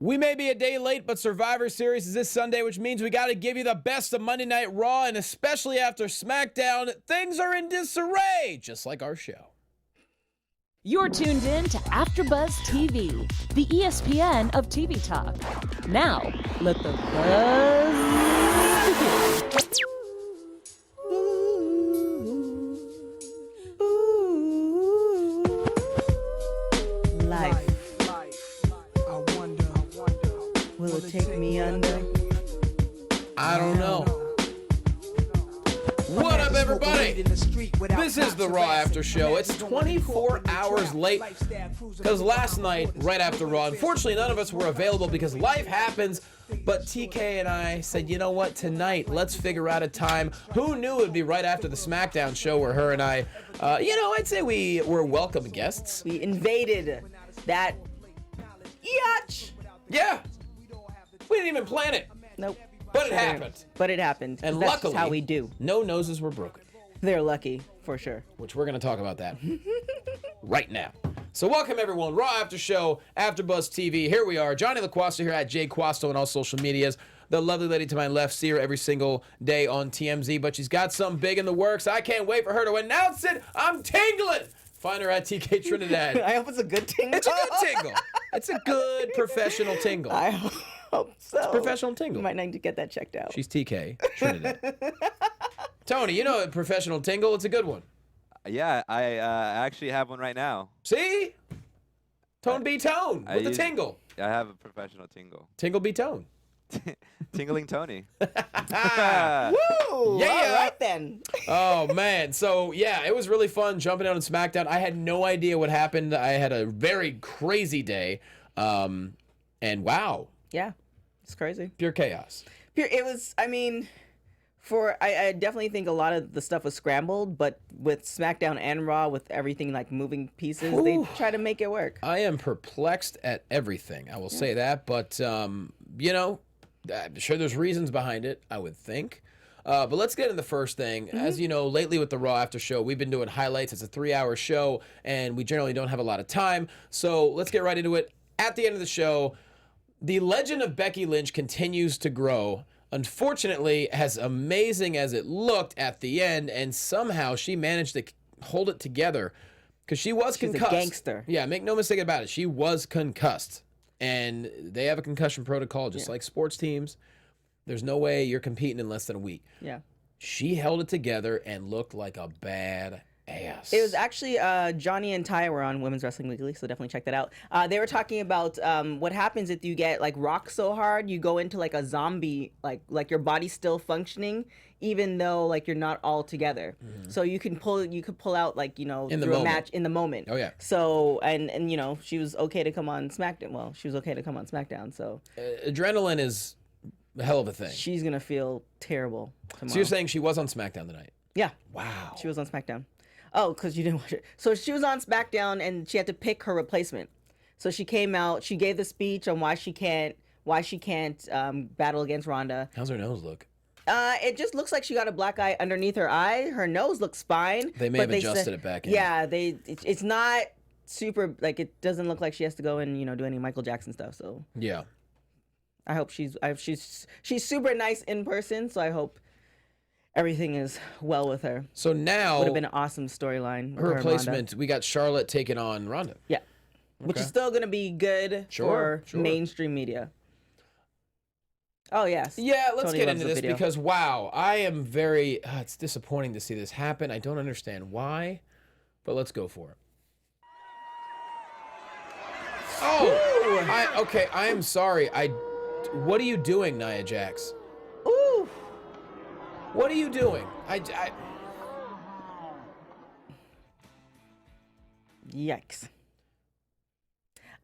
We may be a day late, but Survivor Series is this Sunday, which means we got to give you the best of Monday Night Raw, and especially after SmackDown, things are in disarray, just like our show. You're tuned in to AfterBuzz TV, the ESPN of TV talk. Now, let the buzz begin. Life. Will it take me under? I don't know. What up, everybody? This is the Raw After Show. It's 24 hours late because last night, right after Raw, unfortunately, none of us were available because life happens. But TK and I said, you know what, tonight, let's figure out a time. Who knew it would be right after the SmackDown show where her and I, I'd say we were welcome guests. We invaded that yacht. Yeah. We didn't even plan it. Nope. But it happened. But it happened. And that's luckily, how we do. No noses were broken. They're lucky, for sure. Which we're going to talk about that right now. So welcome, everyone. Raw After Show, AfterBuzz TV. Here we are. Johnny LaQuasta here at JQuasto on all social medias. The lovely lady to my left, see her every single day on TMZ, but she's got something big in the works. I can't wait for her to announce it. I'm tingling. Find her at TK Trinidad. I hope it's a good tingle. It's a good tingle. It's a good professional tingle. I hope so. It's a professional tingle. You might need to get that checked out. She's TK Trinidad. Tony, you know a professional tingle. It's a good one. Yeah, I actually have one right now. See? Tone be tone with the tingle. I have a professional tingle. Tingle be tone. Tingling Tony. Woo! Yeah. All right then. Oh, man. So, yeah, it was really fun jumping out on SmackDown. I had no idea what happened. I had a very crazy day. And wow. Yeah, it's crazy. Pure chaos. It was, I definitely think a lot of the stuff was scrambled, but with SmackDown and Raw, with everything like moving pieces, they try to make it work. I am perplexed at everything. I will say that. But, I'm sure there's reasons behind it, I would think. But let's get into the first thing. As you know, lately with the Raw After Show, we've been doing highlights. It's a 3-hour show, and we generally don't have a lot of time. So let's get right into it. At the end of the show, the legend of Becky Lynch continues to grow. Unfortunately, as amazing as it looked at the end, and somehow she managed to hold it together because she was concussed. She's a gangster. Yeah, make no mistake about it. She was concussed. And they have a concussion protocol just like sports teams. There's no way you're competing in less than a week. Yeah. She held it together and looked like a bad ass. It was actually Johnny and Ty were on Women's Wrestling Weekly, so definitely check that out. They were talking about what happens if you get like rocked so hard, you go into like a zombie, like your body's still functioning, even though like you're not all together. Mm-hmm. So you could pull out like in through a match in the moment. Oh yeah. So and she was okay to come on SmackDown. Well, she was okay to come on SmackDown. So adrenaline is a hell of a thing. She's gonna feel terrible tomorrow. So you're saying she was on SmackDown tonight? Yeah. Wow. She was on SmackDown. Oh, because you didn't watch it. So she was on SmackDown, and she had to pick her replacement. So she came out. She gave the speech on why she can't battle against Ronda. How's her nose look? It just looks like she got a black eye underneath her eye. Her nose looks fine. They may have adjusted it back in. Yeah, it's not super, like, it doesn't look like she has to go and do any Michael Jackson stuff. So yeah, I hope she's super nice in person. So I hope everything is well with her. So now would have been an awesome storyline. Her replacement, we got Charlotte taking on Ronda. Yeah, which is still gonna be good for mainstream media. Oh yes. Yeah, let's get into this because wow, I am very. It's disappointing to see this happen. I don't understand why, but let's go for it. Oh, I am sorry. What are you doing, Nia Jax? Ooh. What are you doing? Yikes.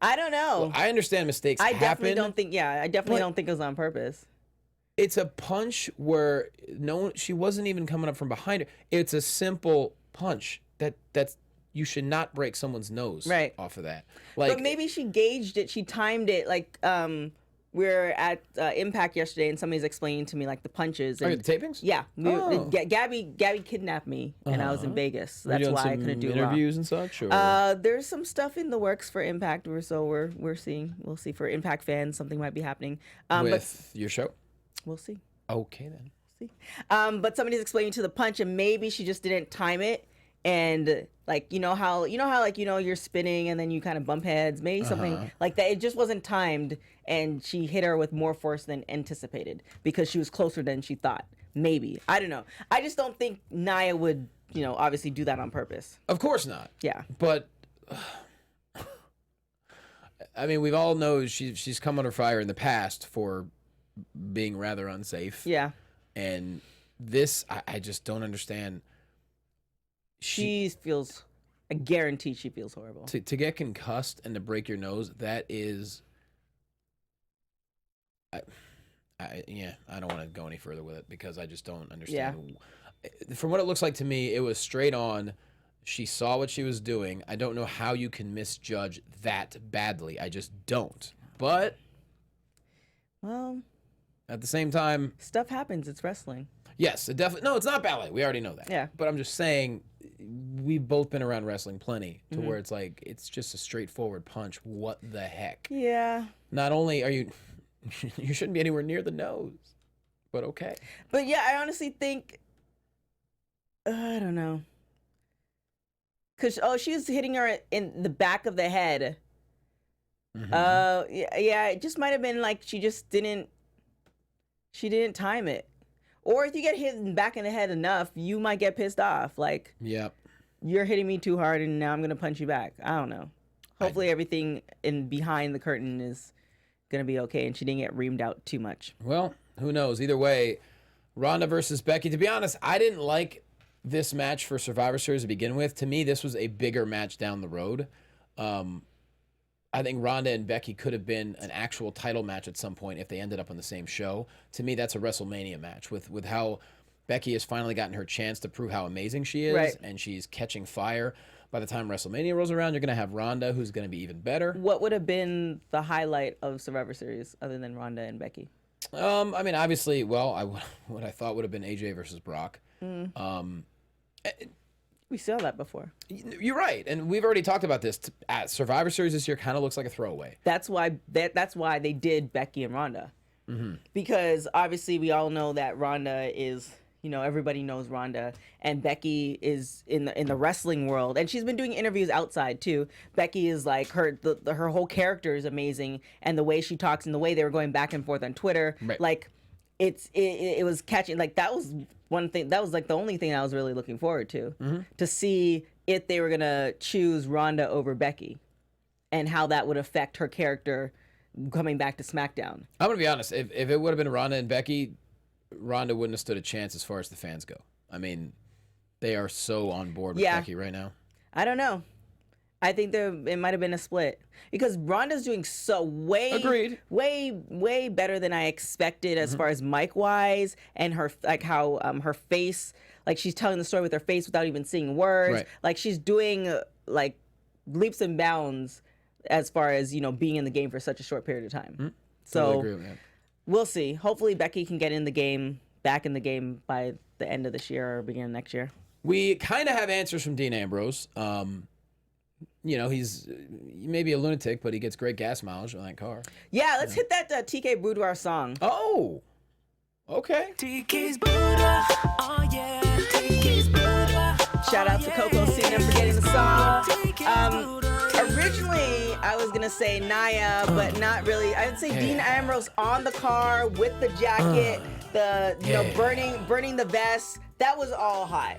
I don't know. Well, I understand mistakes happen. I definitely don't think it was on purpose. It's a punch where she wasn't even coming up from behind her. It's a simple punch that's you should not break someone's nose off of that. But maybe she gauged it. She timed it we're at Impact yesterday, and somebody's explaining to me like the punches. Are you And, at the tapings? yeah, Oh. Gabby kidnapped me, and I was in Vegas. So Were you that's doing why I some couldn't do interviews and such. Or? Raw. There's some stuff in the works for Impact, so we're seeing. We'll see for Impact fans, something might be happening. With your show? We'll see. Okay then. See. But somebody's explaining to the punch, and maybe she just didn't time it. And like you know how like you're spinning and then you kind of bump heads, maybe something like that. It just wasn't timed, and she hit her with more force than anticipated because she was closer than she thought. Maybe, I don't know. I just don't think Nia would obviously do that on purpose. Of course not. Yeah. But I mean, we've all know she's come under fire in the past for being rather unsafe. Yeah. And this, I just don't understand. She feels, I guarantee she feels horrible. To get concussed and to break your nose, that is, I don't want to go any further with it because I just don't understand. Yeah. From what it looks like to me, it was straight on. She saw what she was doing. I don't know how you can misjudge that badly. I just don't. But, well, at the same time, stuff happens. It's wrestling. Yes, it definitely. No, it's not ballet. We already know that. Yeah. But I'm just saying, we've both been around wrestling plenty to where it's like, it's just a straightforward punch. What the heck? Yeah. Not only are you shouldn't be anywhere near the nose, but okay. But yeah, I honestly think, I don't know. Because, she was hitting her in the back of the head. Yeah, it just might have been like she didn't time it. Or if you get hit back in the head enough, you might get pissed off. Like, yep, you're hitting me too hard and now I'm going to punch you back. I don't know. Hopefully everything behind the curtain is going to be okay and she didn't get reamed out too much. Well, who knows? Either way, Ronda versus Becky. To be honest, I didn't like this match for Survivor Series to begin with. To me, this was a bigger match down the road. I think Ronda and Becky could have been an actual title match at some point if they ended up on the same show. To me, that's a WrestleMania match with how Becky has finally gotten her chance to prove how amazing she is, right, and she's catching fire. By the time WrestleMania rolls around, you're going to have Ronda, who's going to be even better. What would have been the highlight of Survivor Series other than Ronda and Becky? I mean, obviously, what I thought would have been AJ versus Brock. We saw that before. You're right, and we've already talked about this. Survivor Series this year kind of looks like a throwaway. That's why they did Becky and Ronda, because obviously we all know that Ronda is, everybody knows Ronda, and Becky is in the wrestling world, and she's been doing interviews outside too. Becky is like her whole character is amazing, and the way she talks and the way they were going back and forth on Twitter, right, like it was catching. Like that was one thing, that was like the only thing I was really looking forward to see if they were gonna choose Ronda over Becky and how that would affect her character coming back to SmackDown. I'm gonna be honest, if it would have been Ronda and Becky, Ronda wouldn't have stood a chance as far as the fans go. I mean, they are so on board with Becky right now. I don't know. I think it might have been a split because Ronda's doing so way better than I expected as far as mic wise, and her like how her face, like she's telling the story with her face without even seeing words. Right. Like she's doing like leaps and bounds as far as being in the game for such a short period of time. So Totally agree with that. We'll see. Hopefully Becky can get back in the game by the end of this year or beginning of next year. We kind of have answers from Dean Ambrose. He's maybe a lunatic, but he gets great gas mileage on that car. Yeah, let's hit that TK Boudoir song. Oh, okay. TK's Boudoir, oh yeah. TK's Boudoir. Shout out to Coco Cena for getting the song. Originally, I was gonna say Nia, but not really. I would say Dean Ambrose on the car with the jacket, burning the vest. That was all hot.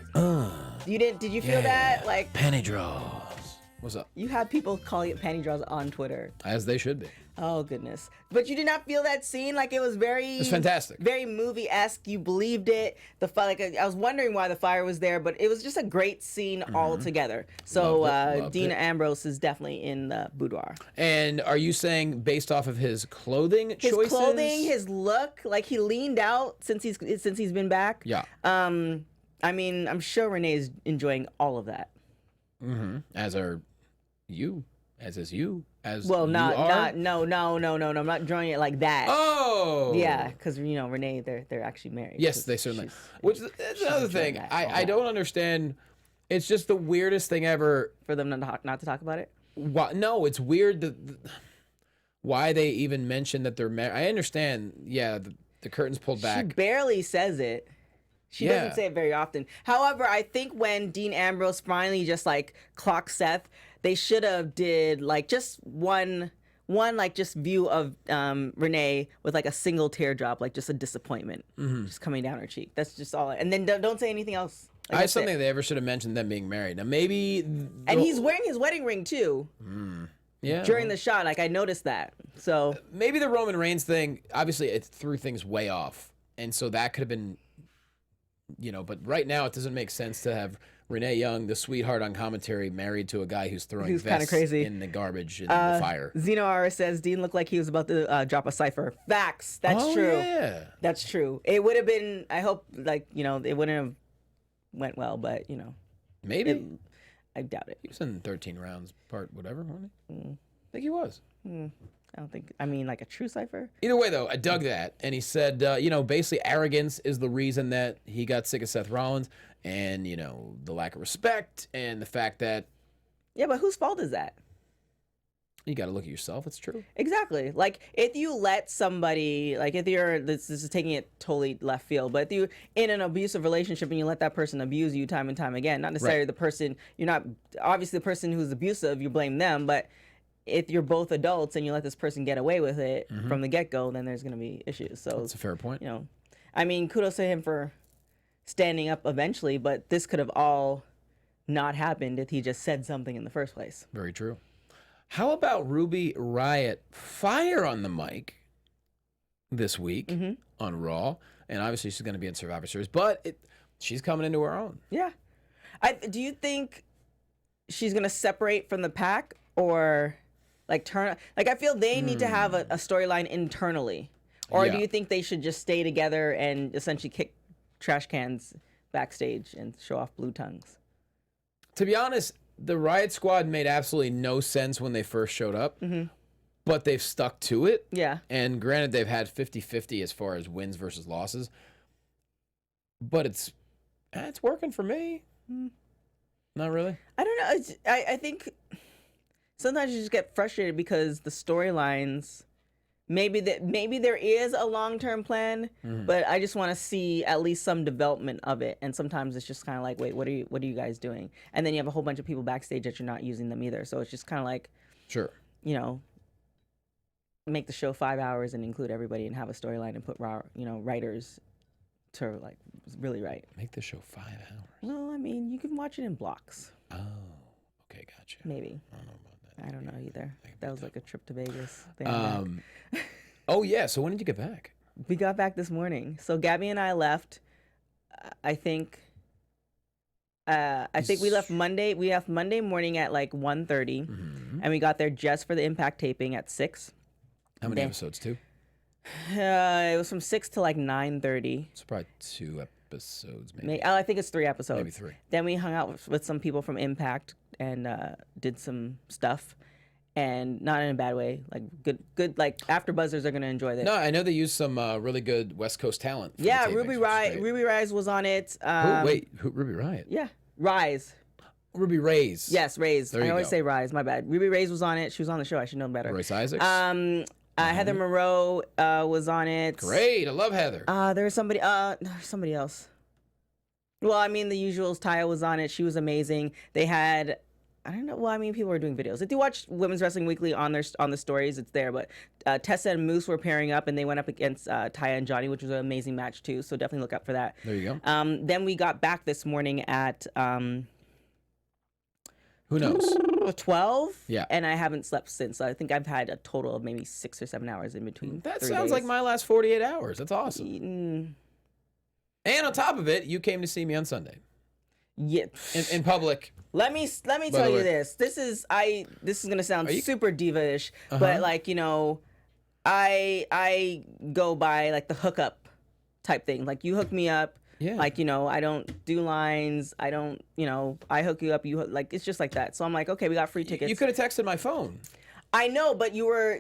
Did you feel that? Like panty draws. What's up? You have people calling it panty draws on Twitter. As they should be. Oh goodness! But you did not feel that scene? Like it was very. It's fantastic. Very movie-esque. You believed it. The I was wondering why the fire was there, but it was just a great scene all together. So Loved Dean it. Ambrose is definitely in the boudoir. And are you saying based off of his clothing His choices? clothing, his look, like he leaned out since he's been back. Yeah. I mean, I'm sure Renee is enjoying all of that. As are you. as is you, as Well, you no. are. I'm not drawing it like that. Oh, Yeah, because Renee, they're actually married. Yes, 'cause they certainly. she's- Which is another enjoying thing. that. I don't understand. It's just the weirdest thing ever. for them not to talk about it. Why, no, it's weird that why they even mention that they're married. I understand. Yeah, the curtain's pulled She back. barely says it. She Yeah. doesn't say it very often. However, I think when Dean Ambrose finally just like clocked Seth, they should have did like just one like just view of Renee with like a single teardrop, like just a disappointment just coming down her cheek. That's just all. And then don't say anything else. Like, I that's just don't it. think they ever should have mentioned them being married. Now maybe. And he's wearing his wedding ring too yeah. during the shot. Like I noticed that. So Maybe the Roman Reigns thing. Obviously, it threw things way off, and so that could have been. But right now it doesn't make sense to have Renee Young, the sweetheart on commentary, married to a guy who's throwing Who's kinda vests crazy. in the garbage in the fire. Zeno R says Dean looked like he was about to drop a cipher. Facts. That's Oh, true. Yeah. That's true. It would have been. I hope it wouldn't have went well, but Maybe. I doubt it. He was in 13 rounds, part whatever, wasn't he? I think he was. I don't think. I mean, like a true cipher. Either way, though, I dug that. And he said, basically arrogance is the reason that he got sick of Seth Rollins. And, the lack of respect and the fact that Yeah, but whose fault is that? you got to look at yourself. It's true. Exactly. Like if you let somebody, like if you're, this is taking it totally left field, but if you in an abusive relationship and you let that person abuse you time and time again, not necessarily Right. the person, you're not, obviously the person who's abusive, you blame them, but if you're both adults and you let this person get away with it from the get-go, then there's going to be issues. So, That's a fair point. I mean, kudos to him for standing up eventually, but this could have all not happened if he just said something in the first place. Very true. How about Ruby Riott fire on the mic this week on Raw? And obviously she's going to be in Survivor Series, but she's coming into her own. Yeah. Do you think she's going to separate from the pack or like turn, like I feel they need to have a storyline internally, or do Yeah. you think they should just stay together and essentially kick trash cans backstage and show off blue tongues? To be honest, the Riot Squad made absolutely no sense when they first showed up, but they've stuck to it. Yeah. And granted, they've had 50-50 as far as wins versus losses, but it's working for me. Not really. I don't know. I think sometimes you just get frustrated because the storylines, maybe there is a long-term plan, but I just want to see at least some development of it. And sometimes it's just kind of like, wait, what are you guys doing? And then you have a whole bunch of people backstage that you're not using them either. So it's just kind of like, Sure. make the show 5 hours and include everybody and have a storyline and put writers to like really write. Make the show 5 hours. Well, I mean, you can watch it in blocks, Oh, okay, gotcha. maybe. I don't know about that. I don't know either. That was like a trip to Vegas. Oh yeah. So when did you get back? We got back this morning. So Gabby and I left. I think we left Monday. We left Monday morning at like 1:30, and we got there just for the Impact taping at 6. How many Then- episodes? 2? It was from 6 to like 9:30. It's probably 2 episodes, maybe. I think it's 3 episodes. Maybe 3. Then we hung out with some people from Impact and did some stuff, and not in a bad way. Like good. Like AfterBuzzers are gonna enjoy this. No, I know they used some really good West Coast talent. For the Yeah, tapings, Ruby which is Rise. great. Ruby Rise was on it. Who, Ruby Riott? Yeah, Rise. Ruby Ray's. Yes, Rays. There I you always go. say Rise. My bad. Ruby Rays was on it. She was on the show. I should know better. Royce Isaacs. Heather Moreau was on it. Great. I love Heather. There was somebody. Somebody else. Well, I mean, the usuals. Taya was on it. She was amazing. They had. I don't know. Well, I mean, people were doing videos. If you watch Women's Wrestling Weekly on the stories, it's there. But Tessa and Moose were pairing up, and they went up against Taya and Johnny, which was an amazing match too. So definitely look up for that. There you go. Then we got back this morning at Who knows? 12. Yeah. And I haven't slept since. So I think I've had a total of maybe 6 or 7 hours in between. That 3 sounds days. like my last 48 hours. That's awesome. Mm, And on top of it, you came to see me on Sunday yeah. in public. Let me tell the you way- this. This is gonna sound Are you- super diva-ish, Uh-huh. but like I go by like the hookup type thing. Like you hook me up, Yeah. Like, I don't do lines. I don't, I hook you up. Like, it's just like that. So I'm like, okay, we got free tickets. You could have texted my phone. I know, but you were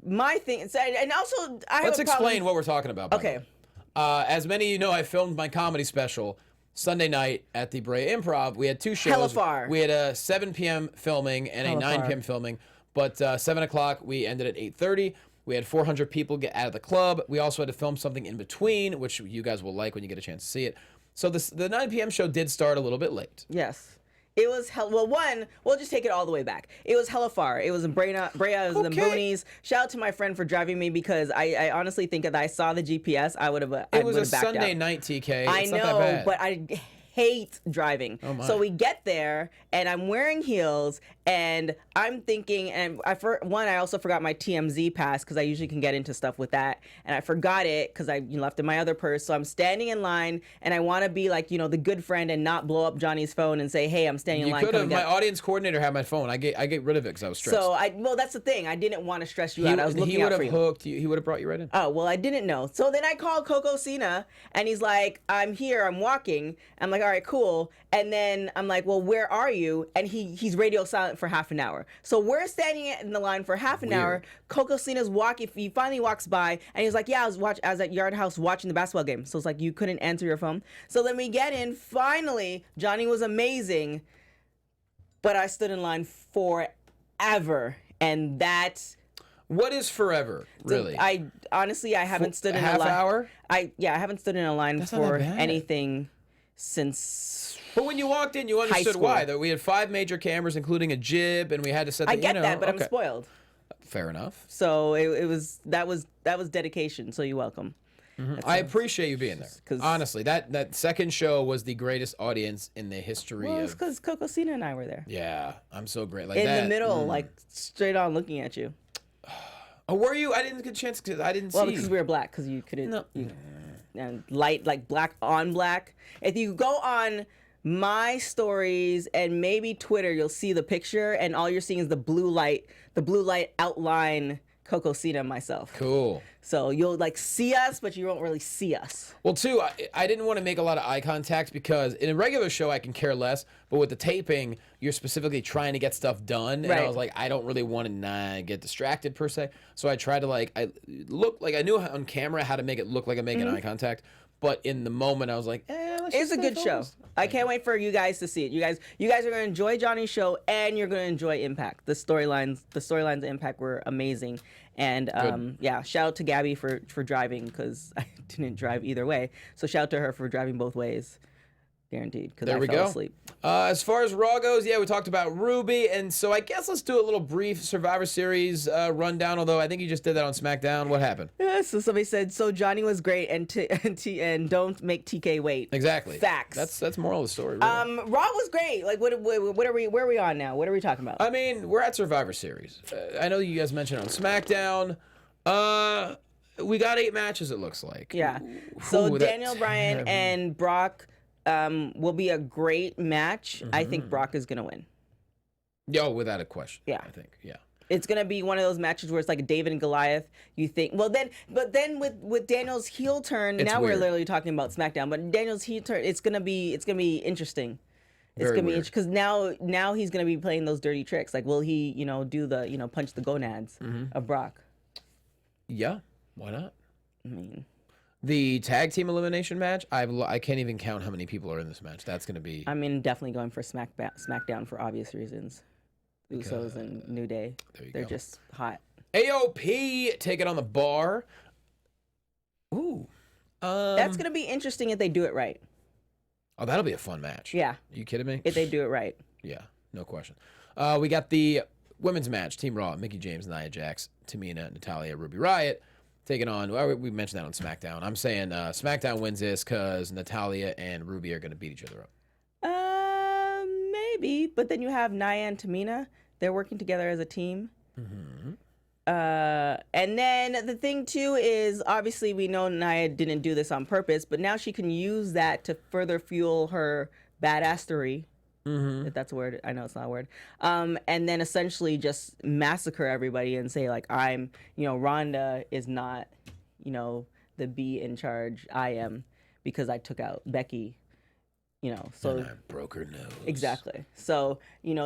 my thing. And also, I have Let's a problem. explain what we're talking about. by the Okay. way. As many of you know, I filmed my comedy special Sunday night at the Brea Improv. We had 2 shows. Hella far. We had a 7 p.m. filming and Hella a 9 far. p.m. filming. But 7 o'clock, we ended at 8:30. We had 400 people get out of the club. We also had to film something in between, which you guys will like when you get a chance to see it. So the 9 p.m. show did start a little bit late. Yes. It was we'll just take it all the way back. It was hella far. It was in Brea, it was in the boonies. Shout out to my friend for driving me because I honestly think if I saw the GPS, I would have It was a backed Sunday out. night, TK. I It's know, not that bad. but I hate driving. Oh my. So we get there and I'm wearing heels and I'm thinking, and I also forgot my TMZ pass because I usually can get into stuff with that, and I forgot it because I left in my other purse. So I'm standing in line and I want to be like the good friend and not blow up Johnny's phone and say, hey, I'm standing in You line. could come have. and My get-" audience coordinator had my phone. I get rid of it because I was stressed. So that's the thing. I didn't want to stress you out. I was looking he out would for have you. hooked you. He would have brought you right in. Oh, well, I didn't know. So then I called Coco Cena, and he's like, I'm here, I'm walking. I'm like, all right, cool. And then I'm like, well, where are you? And he's radio silent for half an hour. So we're standing in the line for half an hour. Coco Cena's walking. He finally walks by, and he's like, yeah, I was at Yard House watching the basketball game. So it's like, you couldn't answer your phone. So then we get in. Finally, Johnny was amazing, but I stood in line forever. And that's... What is forever, really? I honestly, I haven't stood in a half line. hour? I haven't stood in a line That's not that for bad. anything since. But when you walked in, you understood school. why. Though we had 5 major cameras, including a jib, and we had to set. I get that, but I'm okay. spoiled. Fair enough. So it was that was dedication. So you're welcome. I appreciate you being there. 'Cause- Honestly, that second show was the greatest audience in the history Well, it's of. because Coco Cena and I were there Yeah, I'm so great. Like in that. the middle, like straight on looking at you. Oh, were you? I didn't get a chance because I didn't Well, see. because we were black, because you couldn't. No. And light like black on black. If you go on my stories and maybe Twitter, you'll see the picture, and all you're seeing is the blue light outline Coco Cena and myself. Cool. So you'll like see us, but you won't really see us. Well, too, I didn't want to make a lot of eye contact because in a regular show I can care less, but with the taping, you're specifically trying to get stuff done, and I Right. was like, I don't really want to get distracted per se. So I tried to I knew on camera how to make it look like I'm making eye contact, but in the moment I was like, let's It's just a stay good show. focused. I can't wait for you guys to see it. You guys are gonna enjoy Johnny's show, and you're gonna enjoy Impact. The storylines of Impact were amazing, and yeah, shout out to Gabby for driving because I didn't drive either way. So shout out to her for driving both ways, guaranteed. Because There I we fell go. asleep. As far as Raw goes, yeah, we talked about Ruby, and so I guess let's do a little brief Survivor Series rundown. Although I think you just did that on SmackDown. What happened? Yeah, so somebody said, so Johnny was great, and don't make TK wait. Exactly. Facts. That's moral of the story. Really. Raw was great. Like, what are we? Where are we on now? What are we talking about? I mean, we're at Survivor Series. I know you guys mentioned on SmackDown. We got 8 matches. It looks like. Yeah. So Ooh, that Daniel Bryan terrible- and Brock will be a great match. I think Brock is gonna win. Yo, without a question. Yeah. I think. Yeah. It's gonna be one of those matches where it's like a David and Goliath. You think, but then with Daniel's heel turn, It's now weird. we're literally talking about SmackDown. But Daniel's heel turn, it's gonna be interesting. It's Very gonna be weird. because now he's gonna be playing those dirty tricks. Like, will he do the punch the gonads of Brock? Yeah. Why not? I mean, The tag team elimination match. I can't even count how many people are in this match. That's gonna be. definitely going for SmackDown for obvious reasons. Usos and New Day. There you They're go. just hot. AOP taking on the Bar. Ooh. That's gonna be interesting if they do it right. Oh, that'll be a fun match. Yeah, You kidding me? if they do it right. Yeah, no question. We got the women's match, Team Raw, Mickie James, Nia Jax, Tamina, Natalya, Ruby Riott, taking on, well, we mentioned that on SmackDown. I'm saying SmackDown wins this because Natalya and Ruby are going to beat each other up. Maybe, but then you have Nia and Tamina. They're working together as a team. And then the thing too is, obviously, we know Nia didn't do this on purpose, but now she can use that to further fuel her badassery. If that's a word. I know it's not a word. And then essentially just massacre everybody and say, like, Ronda is not, the B in charge. I am. because I took out Becky. So And I broke her nose. exactly. So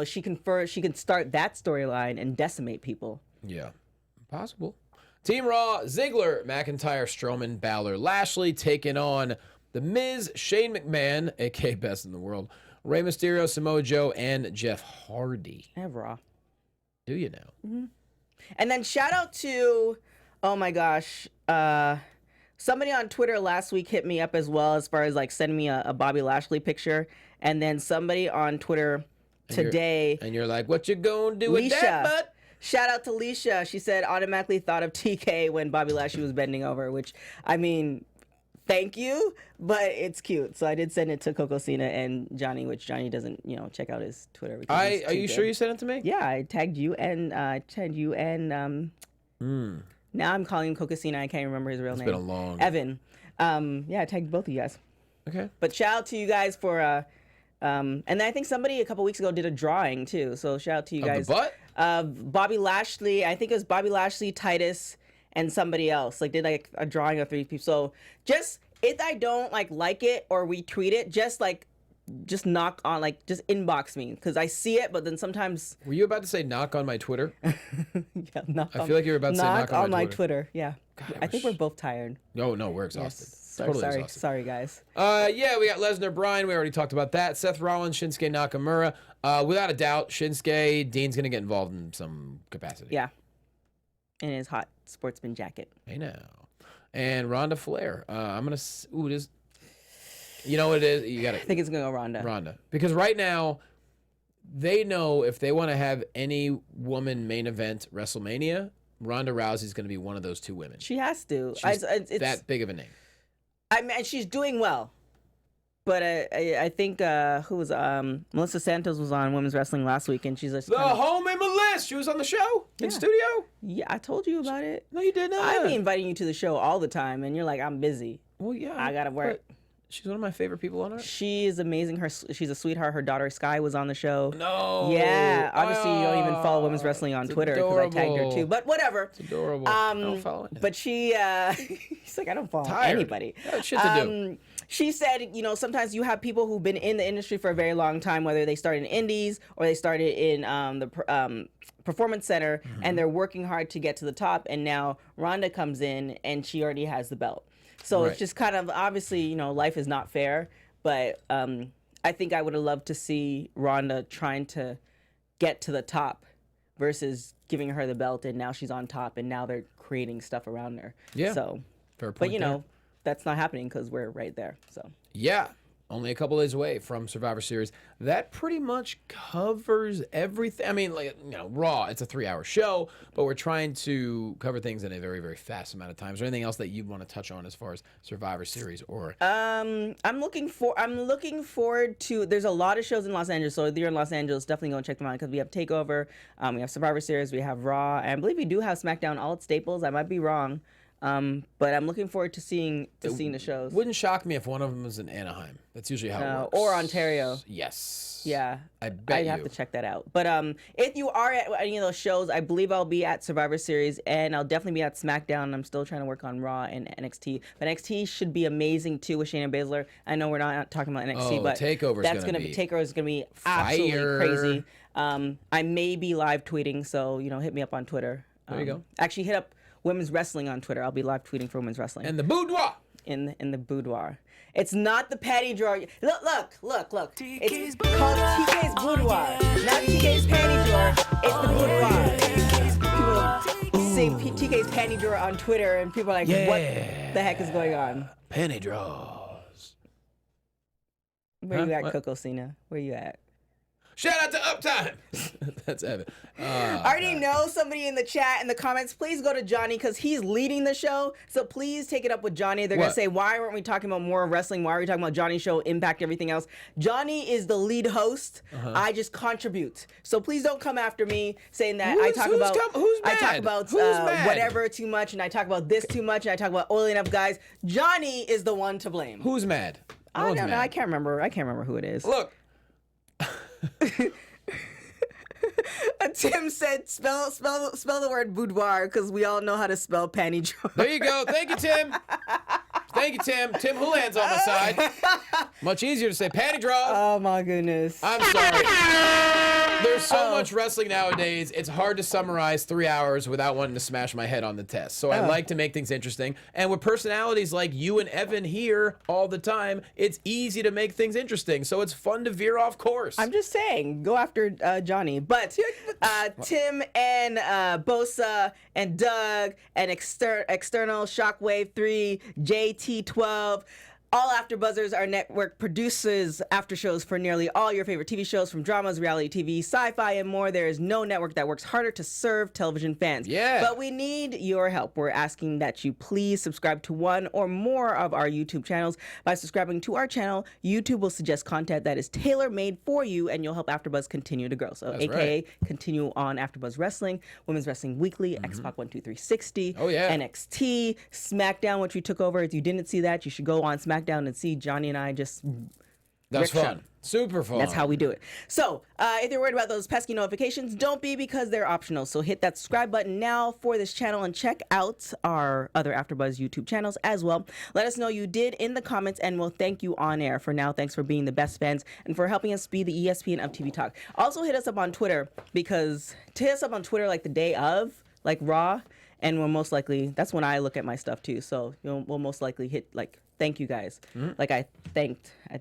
she can start that storyline and decimate people. Yeah, possible. Team Raw: Ziggler, McIntyre, Strowman, Balor, Lashley taking on The Miz, Shane McMahon, aka Best in the World, Rey Mysterio, Samoa Joe, and Jeff Hardy. I have Raw. Do you now? And then shout out to, oh my gosh, somebody on Twitter last week hit me up as well as far as like sending me a Bobby Lashley picture. And then somebody on Twitter today. And you're like, what you gonna do with that, bud? Shout out to Leisha. She said automatically thought of TK when Bobby Lashley was bending over, which, I mean, thank you, but it's cute. So I did send it to Coco Cena and Johnny, which Johnny doesn't, check out his Twitter. Are you sure you sent it to me? Yeah, I tagged you and now I'm calling him Coco Cena. I can't remember his real name. It's been a long... Evan. Yeah, I tagged both of you guys. Okay. But shout out to you guys for and then I think somebody a couple weeks ago did a drawing too. So shout out to you guys. Of the butt? Bobby Lashley. I think it was Bobby Lashley, Titus, and somebody else. Like did like a drawing of 3 people. So just if I don't like it or retweet it, just knock on just inbox me because I see it, but then sometimes. Were you about to say knock on my Twitter? Yeah, I feel like you were about to say knock on my Twitter. Yeah. God, I think we're both tired. No, we're exhausted. Yes. Totally sorry, exhausted. sorry, guys. Yeah, we got Lesnar, Bryan. We already talked about that. Seth Rollins, Shinsuke Nakamura. Without a doubt, Shinsuke, Dean's going to get involved in some capacity. Yeah. In his hot sportsman jacket. Hey, now. And Ronda Flair. I'm going to... Ooh, it is... You know what it is? You got to... I think it's going to go Ronda. Ronda. Because right now, they know if they want to have any woman main event WrestleMania, Ronda Rousey's going to be one of those 2 women. She has to. She's it's that big of a name. I mean, she's doing well, but I think who was Melissa Santos was on Women's Wrestling last week, and she's just The homie Melissa. She was on the show in studio. Yeah, I told you about it. No, you did not. I be inviting you to the show all the time, and you're like, I'm busy. Well, yeah, I gotta work. She's one of my favorite people on earth. She is amazing. She's a sweetheart. Her daughter Sky was on the show. No. Yeah. Obviously, you don't even follow Women's Wrestling on Twitter because I tagged her too. But whatever. It's adorable. I don't follow it. But she, she's like, I don't follow anybody. Got shit to do. She said, sometimes you have people who've been in the industry for a very long time, whether they started in indies or they started in the performance center, and they're working hard to get to the top. And now Ronda comes in and she already has the belt. So it's just kind of, obviously, life is not fair, but I think I would have loved to see Ronda trying to get to the top versus giving her the belt, and now she's on top, and now they're creating stuff around her. Yeah. So, Fair point. but that's not happening because we're right there. So. Yeah. Only a couple days away from Survivor Series. That pretty much covers everything. I mean, Raw, it's a 3-hour show, but we're trying to cover things in a very, very fast amount of time. Is there anything else that you want to touch on as far as Survivor Series or? I'm looking forward to. There's a lot of shows in Los Angeles, so if you're in Los Angeles, definitely go and check them out because we have Takeover, we have Survivor Series, we have Raw, and I believe we do have SmackDown all at Staples. I might be wrong. But I'm looking forward to seeing the shows. Wouldn't shock me if one of them was in Anaheim. That's usually how it works. Or Ontario. Yes. Yeah. I bet I'd have to check that out. But if you are at any of those shows, I believe I'll be at Survivor Series, and I'll definitely be at SmackDown. I'm still trying to work on Raw and NXT. But NXT should be amazing too with Shayna Baszler. I know we're not talking about NXT, but Takeover is gonna be absolutely crazy. I may be live tweeting, so hit me up on Twitter. There you go. Actually, hit up Women's Wrestling on Twitter. I'll be live tweeting for Women's Wrestling. And the boudoir. In the boudoir. It's not the panty drawer. Look. It's called TK's boudoir. Not TK's panty drawer. It's the boudoir. People say TK's panty drawer on Twitter, and people are like, what the heck is going on? Panty drawers. Where you at, Coco Cena? Where you at? Shout out to Uptime. That's Evan. I already know somebody in the chat, in the comments. Please go to Johnny because he's leading the show. So please take it up with Johnny. They're going to say, why weren't we talking about more wrestling? Why are we talking about Johnny's show, Impact, everything else? Johnny is the lead host. I just contribute. So please don't come after me saying that I talk about whatever too much, and I talk about this too much, and I talk about oily enough guys. Johnny is the one to blame. Who's mad? I don't know. I can't remember who it is. Look. Tim said spell the word boudoir because we all know how to spell panty drawer. There you go. Thank you, Tim. Thank you, Tim. Tim Houlihan's on my side. Much easier to say panty draws. Oh my goodness. I'm sorry. There's so much wrestling nowadays. It's hard to summarize 3 hours without wanting to smash my head on the test. So I like to make things interesting. And with personalities like you and Evan here all the time, it's easy to make things interesting. So it's fun to veer off course. I'm just saying, go after Johnny. But Tim and Bosa and Doug and External Shockwave 3, JT12, all AfterBuzzers, our network produces after shows for nearly all your favorite TV shows, from dramas, reality TV, sci-fi, and more. There is no network that works harder to serve television fans. Yeah. But we need your help. We're asking that you please subscribe to one or more of our YouTube channels. By subscribing to our channel, YouTube will suggest content that is tailor-made for you, and you'll help AfterBuzz continue to grow. So, That's AKA, right. continue on AfterBuzz Wrestling, Women's Wrestling Weekly, X-Pac 12360, Oh, yeah. NXT, SmackDown, which we took over. If you didn't see that, you should go on SmackDown and see Johnny and I just That's Rickshaw. fun. Super fun. That's how we do it. So, if you're worried about those pesky notifications, don't be, because they're optional. So hit that subscribe button now for this channel and check out our other AfterBuzz YouTube channels as well. Let us know you did in the comments, and we'll thank you on air. For now, thanks for being the best fans and for helping us be the ESPN of TV Talk. Also, hit us up on Twitter, because to hit us up on Twitter like the day of, like Raw, and we'll most likely, that's when I look at my stuff too. So we'll most likely hit like, thank you guys. Like I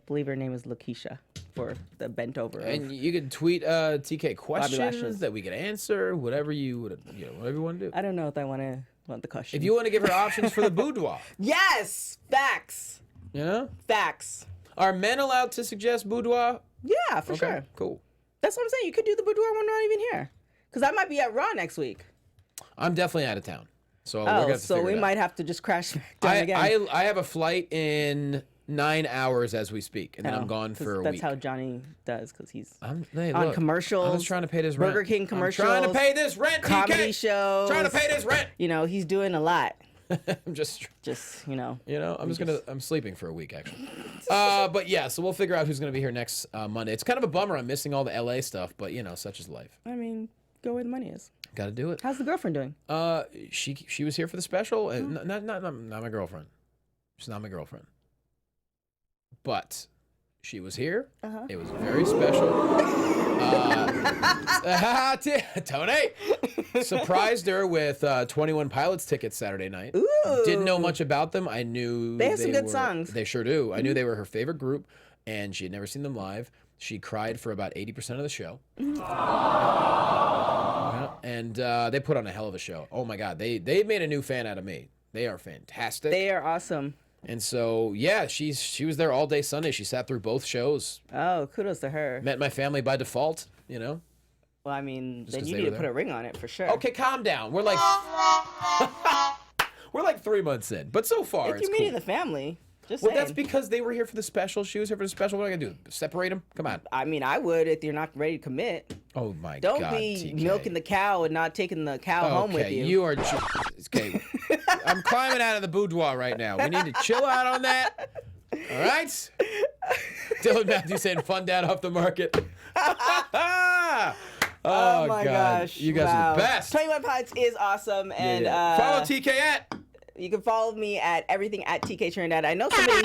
believe her name is Lakeisha, for the bent over. And you can tweet TK questions Lashes. that we can answer, whatever you would, whatever you want to do. I don't know if I want the question. If you want to give her options for the boudoir, Yes! Facts. you know, Facts. are men allowed to suggest boudoir? Yeah, for sure. Cool. That's what I'm saying. You could do the boudoir when we're not even here. Because I might be at Raw next week. I'm definitely out of town, so we're gonna have to So figure we it out. might have to just crash down again. I have a flight in 9 hours as we speak, and then Oh, I'm gone 'cause for a that's week. how Johnny does, because he's Hey, on look, commercials. I'm just trying to pay this rent. Burger King commercials. I'm trying to pay this rent. comedy TK. shows. Trying to pay this rent. You know, he's doing a lot. I'm just. I'm sleeping for a week actually. But yeah, so we'll figure out who's gonna be here next Monday. It's kind of a bummer. I'm missing all the LA stuff, but such is life. I mean, go where the money is. Got to do it. How's the girlfriend doing? She was here for the special. Not my girlfriend. She's not my girlfriend. But she was here. It was very special. Tony surprised her with 21 Pilots tickets Saturday night. Ooh. Didn't know much about them. I knew They have some good were- songs. They sure do. I knew they were her favorite group, and she had never seen them live. She cried for about 80% of the show. Yeah, and they put on a hell of a show. Oh my God, they made a new fan out of me. They are fantastic. They are awesome. And so yeah, she was there all day Sunday. She sat through both shows. Oh, kudos to her. Met my family by default. Well, I mean, then 'cause you they need were to put there. a ring on it for sure. Okay, calm down. We're like we're like 3 months in, but so far If it's you're meeting cool. the family, just Well, saying. that's because they were here for the special. She was here for the special. What am I gonna do? Separate them? Come on. I mean, I would if you're not ready to commit. Oh my Don't God. be TK. milking the cow and not taking the cow home with you. You are. Okay. I'm climbing out of the boudoir right now. We need to chill out on that. All right. Dylan Matthews saying fun dad off the market. Oh my God. gosh. You guys wow. are the best. 21 Pilots is awesome. And Follow TK at. you can follow me at everything at TK Trinidad. I know somebody.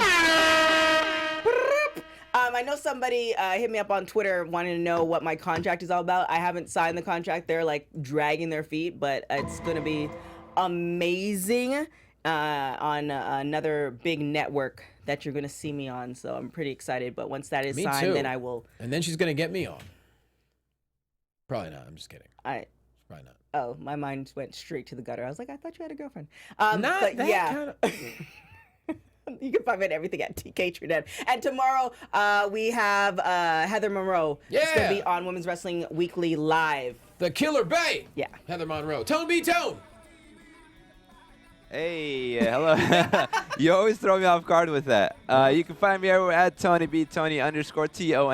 I know somebody hit me up on Twitter wanting to know what my contract is all about. I haven't signed the contract. They're like dragging their feet, but it's going to be amazing on another big network that you're going to see me on. So I'm pretty excited. But once that is Me signed, too. then I will. And then she's gonna get me on. Probably not. I'm just kidding. Probably not. Oh, my mind went straight to the gutter. I was like, I thought you had a girlfriend. Not but that yeah. kind of. You can find me at everything at TK Trinidad. And tomorrow we have Heather Monroe. It's going to be on Women's Wrestling Weekly Live. The Killer Bay. Yeah. Heather Monroe. Tone B Tone. Hey, hello. You always throw me off guard with that. You can find me everywhere at Tony B Tony _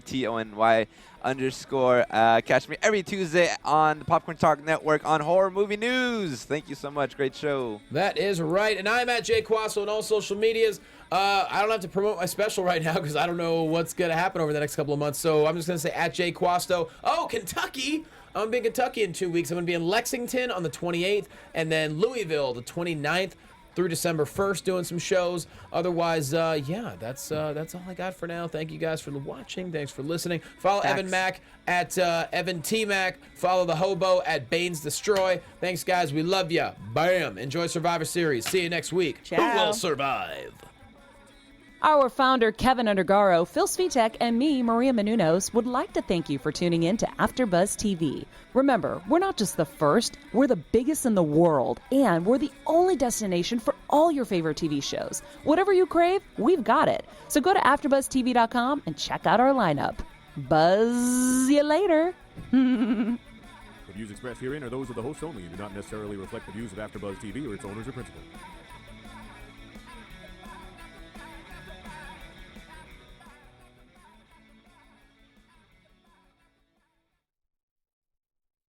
TonyBTony _ catch me every Tuesday on the Popcorn Talk Network on Horror Movie News. Thank you so much. Great show. That is right. And I'm at Jay Quasso on all social medias. I don't have to promote my special right now because I don't know what's going to happen over the next couple of months. So I'm just going to say at Jay Quasto. Oh, Kentucky. I'm going to be in Kentucky in 2 weeks. I'm going to be in Lexington on the 28th and then Louisville the 29th. through December 1st doing some shows. Otherwise, yeah, that's all I got for now. Thank you guys for watching. Thanks for listening. Follow Evan Mack at Evan T Mac. Follow the Hobo at Bane's Destroy. Thanks, guys. We love ya. Bam. Enjoy Survivor Series. See you next week. Ciao. Who will survive? Our founder, Kevin Undergaro, Phil Svitek, and me, Maria Menounos, would like to thank you for tuning in to AfterBuzz TV. Remember, we're not just the first, we're the biggest in the world, and we're the only destination for all your favorite TV shows. Whatever you crave, we've got it. So go to AfterBuzzTV.com and check out our lineup. Buzz you later. The views expressed herein are those of the hosts only and do not necessarily reflect the views of AfterBuzz TV or its owners or principals.